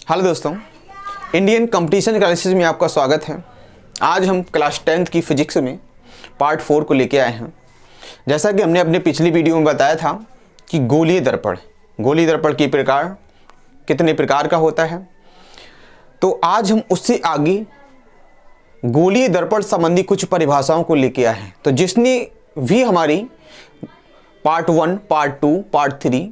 Hello दोस्तों, Indian competition analysis में आपका स्वागत है। आज हम क्लास 10th की फिजिक्स में पार्ट 4 को लेके आए हैं। जैसा कि हमने अपने पिछली वीडियो में बताया था कि गोलीय दर्पण की प्रकार कितने प्रकार का होता है, तो आज हम उससे आगे गोलीय दर्पण संबंधी कुछ परिभाषाओं को लेके आए हैं। तो जिसने भी हमारी पार्ट 1, पार्ट 2, पार्ट 3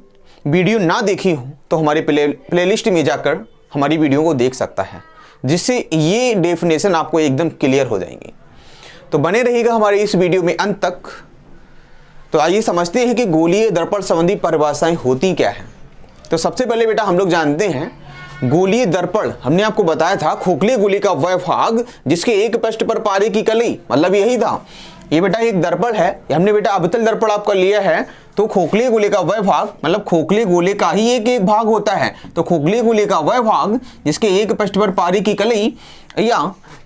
वीडियो ना देखी हो तो हमारे प्लेलिस्ट में जाकर हमारी वीडियो को देख सकता है, जिससे ये डेफिनेशन आपको एकदम क्लियर हो जाएंगी। तो बने रहिएगा हमारे इस वीडियो में अंत तक। तो आइए समझते हैं कि गोलीय दर्पण संबंधी परिभाषाएं होती क्या है। तो सबसे पहले बेटा हम लोग जानते हैं गोलीय दर्पण, हमने आपको बताया था खोखले गोले का वह भाग जिसके एक पृष्ठ पर पारे की कली, मतलब यही था। ये बेटा एक दर्पण है, हमने बेटा अवतल दर्पण आपका लिया है। तो खोखले गोले का वह भाग, मतलब खोखले गोले का ही एक भाग होता है। तो खोखले गोले का वह भाग जिसके एक पृष्ठ पर पारे की कली या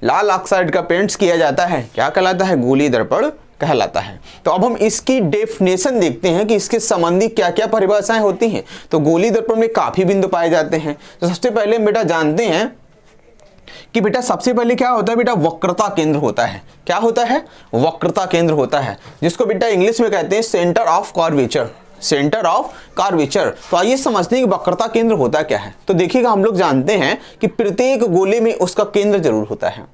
लाल ऑक्साइड का पेंट्स किया जाता है, क्या कहलाता है? गोलीय दर्पण कहलाता है। तो अब हम इसकी डेफिनेशन देखते हैं कि इसके संबंधी क्या क्या परिभाषाएं होती हैं। तो गोलीय दर्पण में काफी बिंदु पाए जाते हैं। तो सबसे पहले हम बेटा जानते हैं कि बेटा सबसे पहले क्या होता है? बेटा वक्रता केंद्र होता है। क्या होता है? वक्रता केंद्र होता है, जिसको बेटा इंग्लिश में कहते हैं centre of curvature. Centre of curvature. तो आइए समझते हैं कि वक्रता केंद्र होता क्या है। तो देखिएगा, हम लोग जानते हैं कि प्रत्येक गोले में उसका केंद्र जरूर होता है।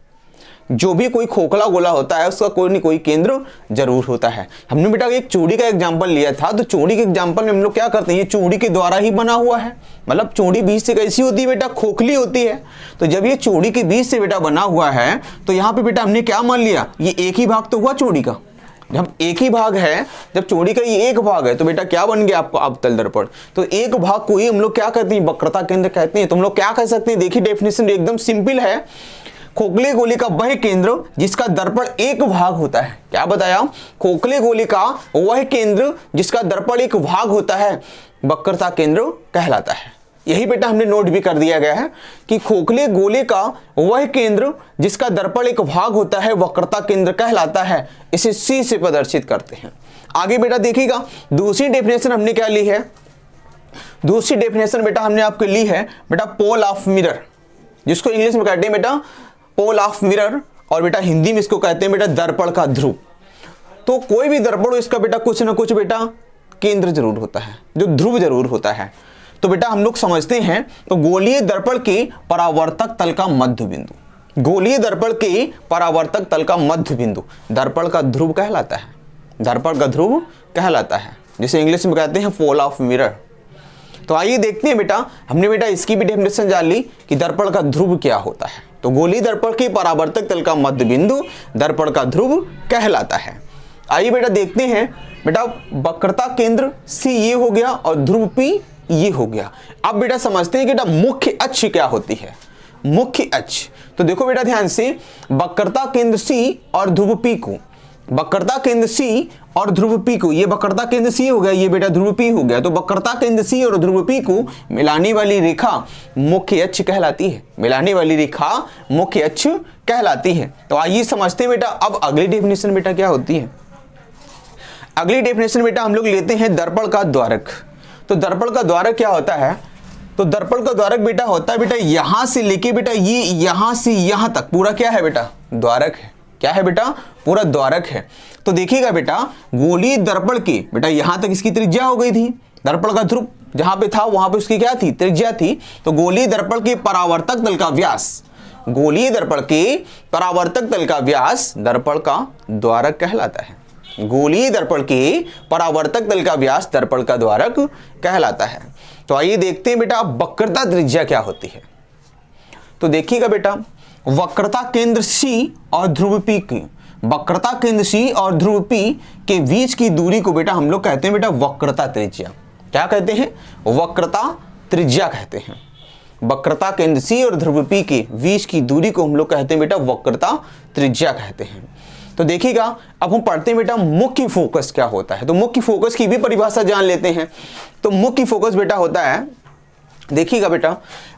जो भी कोई खोखला गोला होता है उसका कोई न कोई केंद्र जरूर होता है। हमने बेटा एक चूड़ी का एग्जांपल लिया था। तो चूड़ी के एग्जांपल में हम लोग क्या करते हैं, ये चूड़ी के द्वारा ही बना हुआ है। मतलब चूड़ी बीच से कैसी होती है बेटा? खोखली होती है। तो जब ये चूड़ी के बीच से बेटा बना हुआ है तो यहाँ पे बेटा हमने क्या मान लिया, ये एक ही भाग तो हुआ चूड़ी का। जब एक ही भाग है, जब चूड़ी का ये एक भाग है तो बेटा क्या बन गया आपको? अवतल दर्पण। तो एक भाग को ही हम लोग क्या कहते हैं? वक्रता केंद्र कहते हैं। तो हम लोग क्या कह सकते हैं? देखिए डेफिनेशन एकदम सिंपल है। खोखले गोले का वह केंद्र जिसका दर्पण एक भाग होता है। क्या बताया? खोखले गोले का वह केंद्र जिसका दर्पण एक भाग होता है, वक्रता केंद्र कहलाता है। यही बेटा हमने नोट भी कर दिया गया है कि खोखले गोले का वह केंद्र जिसका दर्पण एक भाग होता है, वक्रता केंद्र कहलाता है। इसे C से प्रदर्शित करते हैं। आगे बेटा देखिएगा, दूसरी डेफिनेशन हमने क्या ली है? दूसरी डेफिनेशन बेटा हमने आपके ली है बेटा पोल ऑफ मिरर, जिसको इंग्लिश में कहते हैं बेटा पोल ऑफ मिरर, और बेटा हिंदी में इसको कहते हैं बेटा दर्पण का ध्रुव। तो कोई भी दर्पण हो, इसका बेटा कुछ ना कुछ बेटा केंद्र जरूर होता है, जो ध्रुव जरूर होता है। तो बेटा हम लोग समझते हैं तो गोलीय दर्पण के परावर्तक तल का मध्य बिंदु, गोलीय दर्पण के परावर्तक तल का मध्य बिंदु दर्पण का ध्रुव कहलाता है। दर्पण का ध्रुव कहलाता है, जिसे इंग्लिश में कहते हैं पोल ऑफ मिरर। तो आइए देखते हैं बेटा, हमने बेटा इसकी भी डेफिनेशन जान ली कि दर्पण का ध्रुव क्या होता है। तो गोलीय दर्पण के परावर्तक तल का मध्य बिंदु दर्पण का ध्रुव कहलाता है। आइए बेटा देखते हैं बेटा, वक्रता केंद्र C ये हो गया और ध्रुव P ये हो गया। अब बेटा समझते हैं कि बेटा मुख्य अक्ष क्या होती है। मुख्य अक्ष, तो देखो बेटा ध्यान से, वक्रता केंद्र C और ध्रुव P को, वक्रता केंद्र C और ध्रुव P को, ये वक्रता केंद्र C हो गया, ये बेटा ध्रुव P हो गया। तो वक्रता केंद्र C और ध्रुव P को मिलाने वाली रेखा मुख्य अक्ष कहलाती है। मिलाने वाली रेखा मुख्य अक्ष कहलाती है। तो आइए समझते हैं बेटा, अब अगली डेफिनेशन बेटा क्या होती है। अगली डेफिनेशन बेटा हम लोग लेते हैं दर्पण का द्वारक। तो दर्पण का द्वारक क्या होता है? तो दर्पण का द्वारक बेटा होता है बेटा यहां से लेके बेटा ये यहां से यहां तक पूरा क्या है बेटा? द्वारक है। क्या है बेटा? पूरा द्वारक है। तो देखिएगा बेटा, गोलीय दर्पण की बेटा यहां तक इसकी त्रिज्या हो गई थी। दर्पण का ध्रुव जहां पे था वहां पे उसकी क्या थी? त्रिज्या थी। तो गोलीय दर्पण के परावर्तक तल का व्यास, गोलीय दर्पण के परावर्तक तल का व्यास दर्पण का द्वारक कहलाता है। गोलीय दर्पण के परावर्तक तल का व्यास दर्पण का द्वारक कहलाता है। तो आइए देखते हैं बेटा वक्रता त्रिज्या क्या होती है। तो देखिएगा बेटा, वक्रता केंद्र C और ध्रुव P की, वक्रता केंद्र C और ध्रुव P के बीच की दूरी को बेटा हम लोग कहते हैं बेटा वक्रता त्रिज्या। क्या कहते हैं? वक्रता त्रिज्या कहते हैं। वक्रता केंद्र C और ध्रुव P के बीच की दूरी को हम लोग कहते हैं बेटा वक्रता त्रिज्या कहते हैं। तो देखिएगा, अब हम पढ़ते हैं बेटा मुख्य फोकस क्या होता है। तो मुख्य फोकस की भी परिभाषा जान लेते हैं। तो मुख्य फोकस बेटा होता है, देखिएगा बेटा,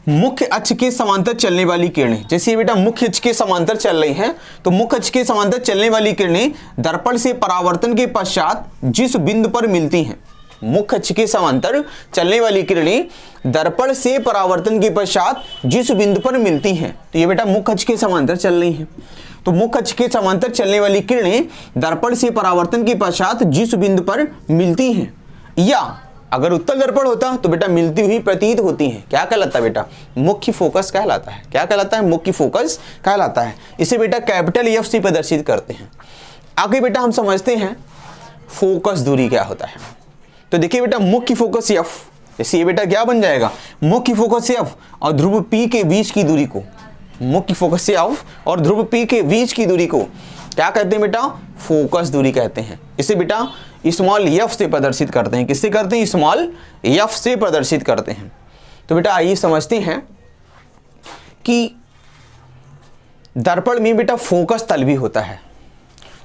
मुख्य अक्ष के समांतर चलने वाली किरणें। जैसे बेटा मुख्य अक्ष के समांतर चल रही हैं, तो मुख्य अक्ष के समांतर चलने वाली किरणें दर्पण से परावर्तन के पश्चात जिस बिंदु पर मिलती हैं, मुख्य अक्ष के समांतर चलने वाली किरणें दर्पण से परावर्तन के पश्चात जिस बिंदु पर मिलती हैं, तो ये बेटा मुख्य अक्ष के समांतर चल रही हैं, तो मुख्य अक्ष के समांतर चलने वाली किरणें दर्पण से परावर्तन के पश्चात जिस बिंदु पर मिलती हैं, या अगर उत्तल दर्पण होता तो बेटा मिलती हुई प्रतीत होती हैं, क्या कहलाता है बेटा? मुख्य फोकस कहलाता है। क्या कहलाता है? मुख्य फोकस कहलाता है। इसे बेटा कैपिटल एफ से प्रदर्शित करते हैं। आगे बेटा हम समझते हैं फोकस दूरी क्या होता है। तो देखिए बेटा मुख्य फोकस एफ, जैसे ये बेटा क्या बन जाएगा, मुख्य फोकस एफ और ध्रुव पी के बीच की दूरी को, मुख्य फोकस एफ और ध्रुव पी के बीच की दूरी को क्या कहते हैं बेटा? फोकस दूरी कहते हैं। इसे बेटा स्मॉल एफ से प्रदर्शित करते हैं। किससे करते हैं? स्मॉल एफ से प्रदर्शित करते हैं। तो बेटा आइए समझते हैं कि दर्पण में बेटा फोकस तल भी होता है।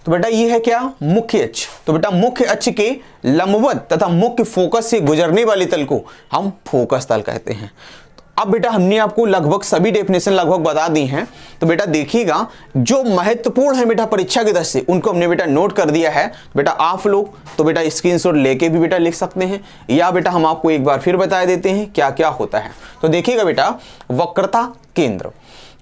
तो बेटा ये है क्या? मुख्य अक्ष। तो बेटा मुख्य अक्ष के लंबवत तथा मुख्य फोकस से गुजरने वाले तल को हम फोकस तल कहते हैं। अब बेटा हमने आपको लगभग सभी डेफिनेशन लगभग बता दी हैं। तो बेटा देखिएगा जो महत्वपूर्ण है बेटा परीक्षा के दृष्टि से, उनको हमने बेटा नोट कर दिया है। बेटा आप लोग तो बेटा स्क्रीनशॉट लेके भी बेटा लिख सकते हैं, या बेटा हम आपको एक बार फिर बता देते हैं क्या क्या होता है। तो देखिएगा बेटा वक्रता केंद्र।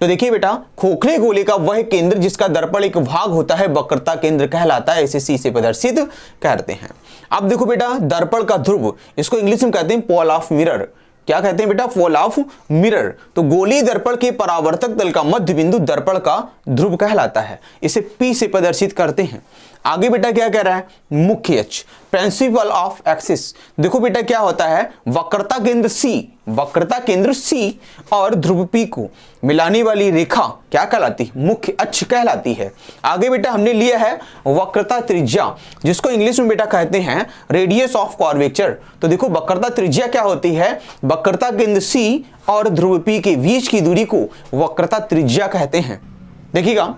तो देखिए बेटा खोखले गोले का वह केंद्र जिसका दर्पण एक भाग होता है वक्रता केंद्र कहलाता है। इसे सी से प्रदर्शित करते हैं। अब देखो बेटा दर्पण का ध्रुव, इसको इंग्लिश में कहते हैं पोल ऑफ मिरर। क्या कहते हैं बेटा? Pole of mirror. तो गोलीय दर्पण के परावर्तक तल का मध्य बिंदु दर्पण का ध्रुव कहलाता है। इसे पी से प्रदर्शित करते हैं। आगे बेटा क्या कह रहा है? मुख्य अक्ष, प्रिंसिपल ऑफ एक्सिस। देखो बेटा क्या होता है, वक्रता केंद्र सी, वक्रता केंद्र सी और ध्रुव पी को मिलाने वाली रेखा क्या कहलाती? मुख्य अक्ष कहलाती है। आगे बेटा हमने लिया है वक्रता त्रिज्या, जिसको इंग्लिश में बेटा कहते हैं रेडियस ऑफ कर्वेचर। तो देखो वक्रता त्रिज्या क्या होती है? वक्रता केंद्र सी और ध्रुव पी के बीच की दूरी को वक्रता त्रिज्या कहते हैं। देखिएगा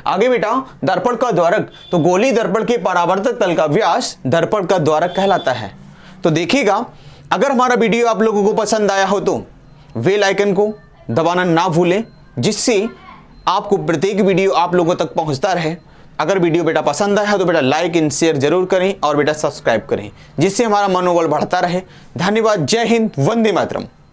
आगे बेटा दर्पण का द्वारक, तो गोलीय दर्पण के परावर्तक तल का व्यास दर्पण का द्वारक कहलाता है। तो देखिएगा अगर हमारा वीडियो आप लोगों को पसंद आया हो तो बेल आइकन को दबाना ना भूलें, जिससे आपको प्रत्येक वीडियो आप लोगों तक पहुंचता रहे। अगर वीडियो बेटा पसंद आया तो बेटा लाइक एंड शेयर जरूर करें और बेटा सब्सक्राइब करें, जिससे हमारा मनोबल बढ़ता रहे। धन्यवाद। जय हिंद। वंदे मातरम।